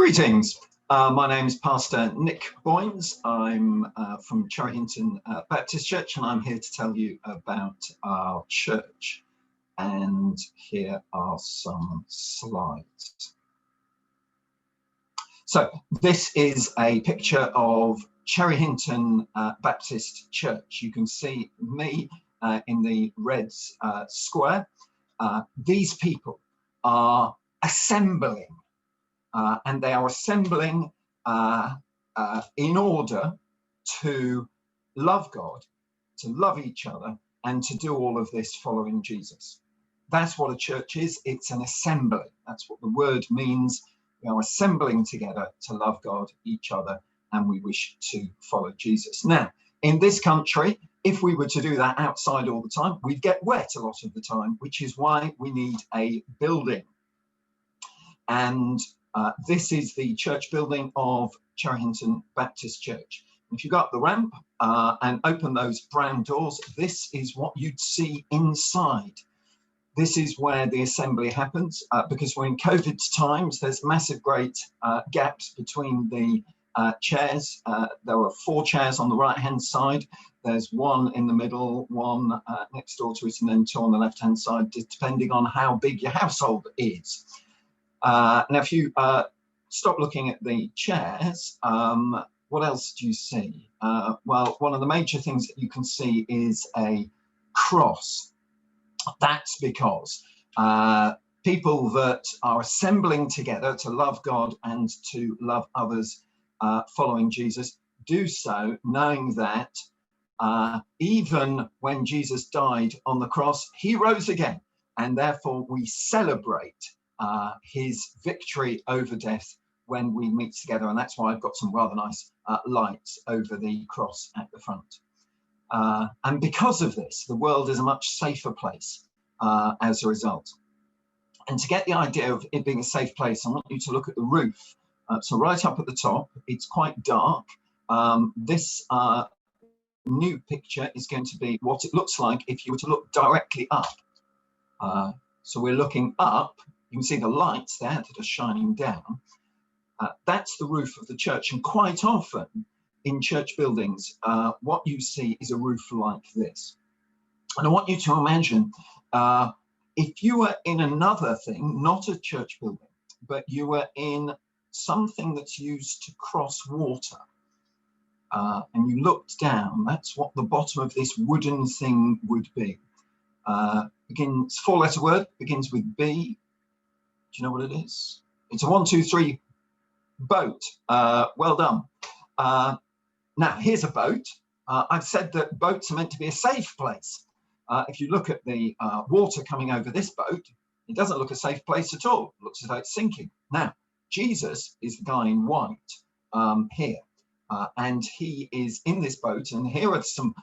Greetings. My name is Pastor Nick Boynes. I'm from Hinton Baptist Church, and I'm here to tell you about our church. And here are some slides. So this is a picture of Hinton Baptist Church. You can see me in the red square. These people are assembling. And they are assembling in order to love God, to love each other, and to do all of this following Jesus. That's what a church is. It's an assembly. That's what the word means. We are assembling together to love God, each other, and we wish to follow Jesus. Now, in this country, if we were to do that outside all the time, we'd get wet a lot of the time, which is why we need a building. And this is the church building of Hinton Baptist Church. If you go up the ramp and open those brown doors, this is what you'd see inside. This is where the assembly happens, because we're in COVID times. There's massive great gaps between the chairs. There are 4 chairs on the right-hand side. There's 1 in the middle, 1 next door to it, and then 2 on the left-hand side, depending on how big your household is. Now, if you stop looking at the chairs, what else do you see? Well, one of the major things that you can see is a cross. That's because people that are assembling together to love God and to love others following Jesus do so knowing that even when Jesus died on the cross, he rose again, and therefore we celebrate his victory over death when we meet together. And that's why I've got some rather nice lights over the cross at the front. And because of this, the world is a much safer place as a result. And to get the idea of it being a safe place, I want you to look at the roof. So right up at the top, it's quite dark. This new picture is going to be what it looks like if you were to look directly up. So we're looking up. You can see the lights there that are shining down. That's the roof of the church. And quite often in church buildings, what you see is a roof like this. And I want you to imagine if you were in another thing, not a church building, but you were in something that's used to cross water, and you looked down, that's what the bottom of this wooden thing would be. Begins 4-letter word, begins with B. Do you know what it is? It's a 1, 2, 3 boat. Well done. Now, here's a boat. I've said that boats are meant to be a safe place. If you look at the water coming over this boat, it doesn't look a safe place at all. It looks as though it's sinking. Now, Jesus is the guy in white here. And he is in this boat. And here are some,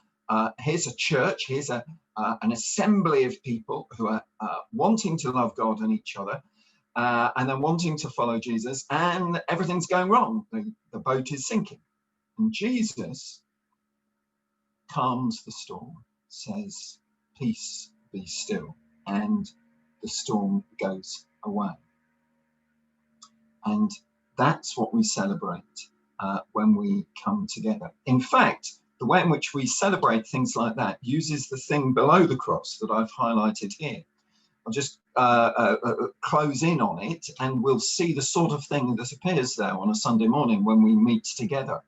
here's a church. Here's an assembly of people who are wanting to love God and each other. And then wanting to follow Jesus, and everything's going wrong. The boat is sinking. And Jesus calms the storm, says, "Peace, be still." And the storm goes away. And that's what we celebrate when we come together. In fact, the way in which we celebrate things like that uses the thing below the cross that I've highlighted here. I'll just close in on it, and we'll see the sort of thing that appears there on a Sunday morning when we meet together.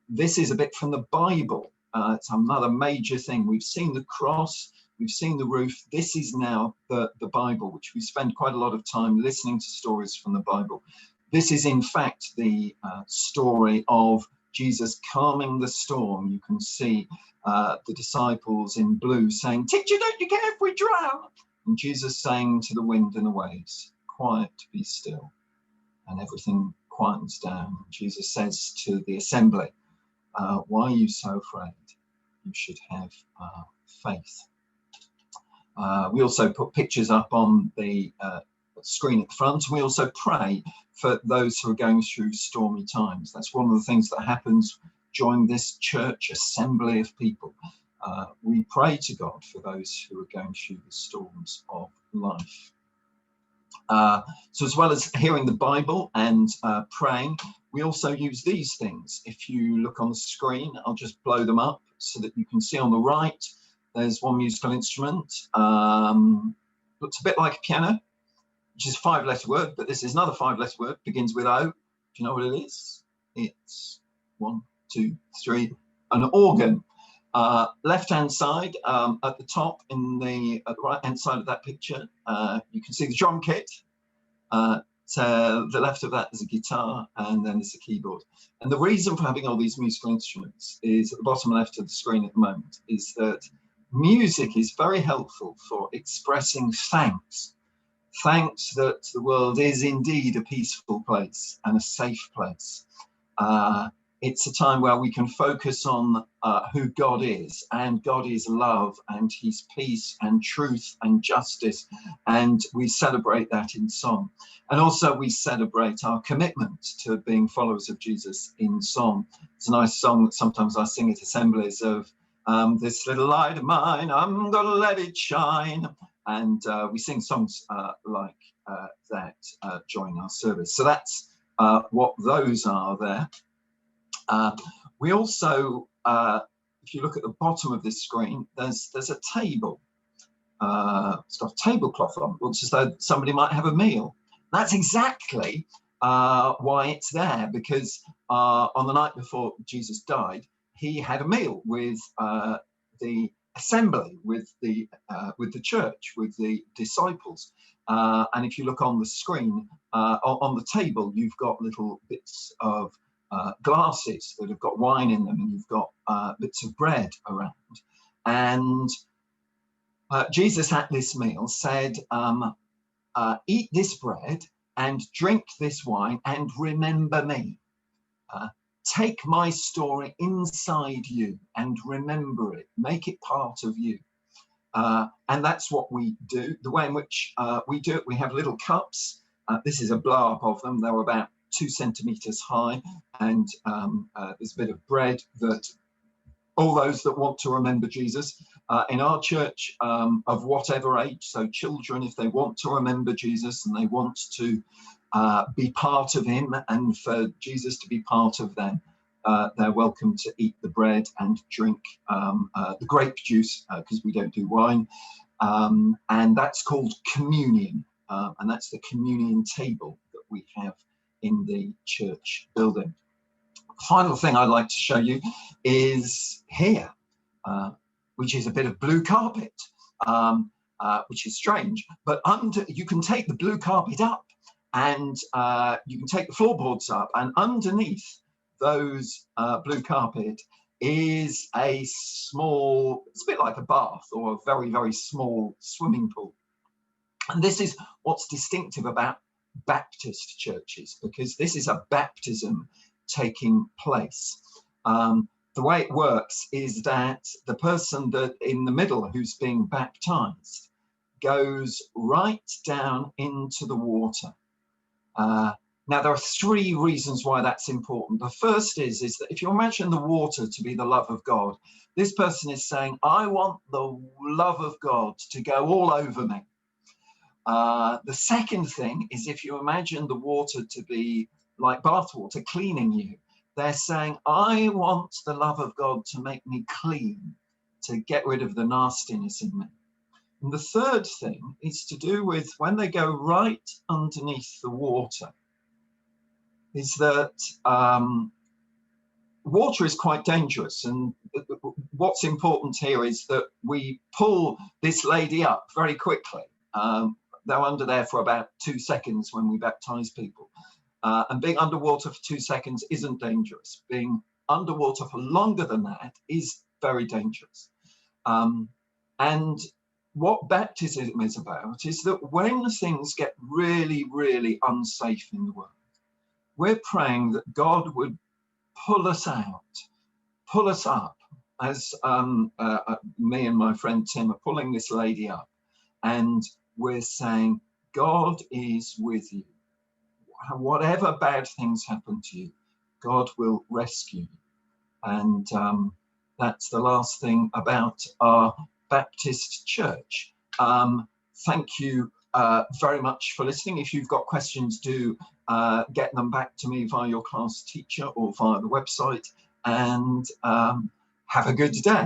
This is a bit from the Bible. It's another major thing. We've seen the cross, we've seen the roof. This is now the Bible, which we spend quite a lot of time listening to stories from the Bible. This is, in fact, the story of Jesus calming the storm. You can see the disciples in blue saying, "Teacher, don't you care if we drown?" And Jesus saying to the wind and the waves, "Quiet, be still." And everything quietens down. Jesus says to the assembly, "Why are you so afraid? You should have faith." We also put pictures up on the screen at the front. We also pray for those who are going through stormy times. That's one of the things that happens during this church assembly of people. We pray to God for those who are going through the storms of life. So as well as hearing the Bible and praying, we also use these things. If you look on the screen, I'll just blow them up so that you can see on the right, there's one musical instrument. Looks a bit like a piano, which is a 5-letter word, but this is another 5-letter word, begins with O. Do you know what it is? It's 1, 2, 3, an organ. Left-hand side, at the top, at the right-hand side of that picture, you can see the drum kit. To the left of that is a guitar, and then there's a keyboard. And the reason for having all these musical instruments is at the bottom left of the screen at the moment, is that music is very helpful for expressing thanks. Thanks that the world is indeed a peaceful place and a safe place. It's a time where we can focus on who God is, and God is love, and he's peace and truth and justice, and we celebrate that in song. And also we celebrate our commitment to being followers of Jesus in song. It's a nice song that sometimes I sing at assemblies of, this little light of mine, I'm gonna let it shine. And we sing songs like that during our service. So that's what those are there. We also, if you look at the bottom of this screen, there's a table. It's got a tablecloth on, looks as though somebody might have a meal. That's exactly why it's there, because on the night before Jesus died, he had a meal with the assembly, with the church, with the disciples. And if you look on the screen, on the table, you've got little bits of glasses that have got wine in them, and you've got bits of bread around. And Jesus at this meal said, eat this bread and drink this wine and remember me. Take my story inside you and remember it, make it part of you. And that's what we do. The way in which we do it, we have little cups. This is a blow up of them. They're about 2 centimeters high, and there's a bit of bread that all those that want to remember Jesus in our church, of whatever age, so children, if they want to remember Jesus and they want to be part of him and for Jesus to be part of them, they're welcome to eat the bread and drink the grape juice, because we don't do wine, and that's called communion, and that's the communion table that we have in the church building. Final thing I'd like to show you is here, which is a bit of blue carpet, which is strange, but you can take the blue carpet up, and you can take the floorboards up, and underneath those blue carpet is a small, it's a bit like a bath or a very, very small swimming pool. And this is what's distinctive about Baptist churches, because this is a baptism taking place. The way it works is that the person that in the middle who's being baptized goes right down into the water. Now, there are 3 reasons why that's important. The first is that if you imagine the water to be the love of God, this person is saying, I want the love of God to go all over me. The second thing is, if you imagine the water to be like bathwater cleaning you, they're saying, I want the love of God to make me clean, to get rid of the nastiness in me. And the third thing is to do with when they go right underneath the water, is that water is quite dangerous. And what's important here is that we pull this lady up very quickly. They're under there for about 2 seconds when we baptize people. And being underwater for 2 seconds isn't dangerous. Being underwater for longer than that is very dangerous. And what baptism is about is that when things get really, really unsafe in the world, we're praying that God would pull us out, pull us up, as me and my friend Tim are pulling this lady up. And we're saying, God is with you. Whatever bad things happen to you, God will rescue you. And that's the last thing about our Baptist church. Thank you very much for listening. If you've got questions, do get them back to me via your class teacher or via the website, and have a good day.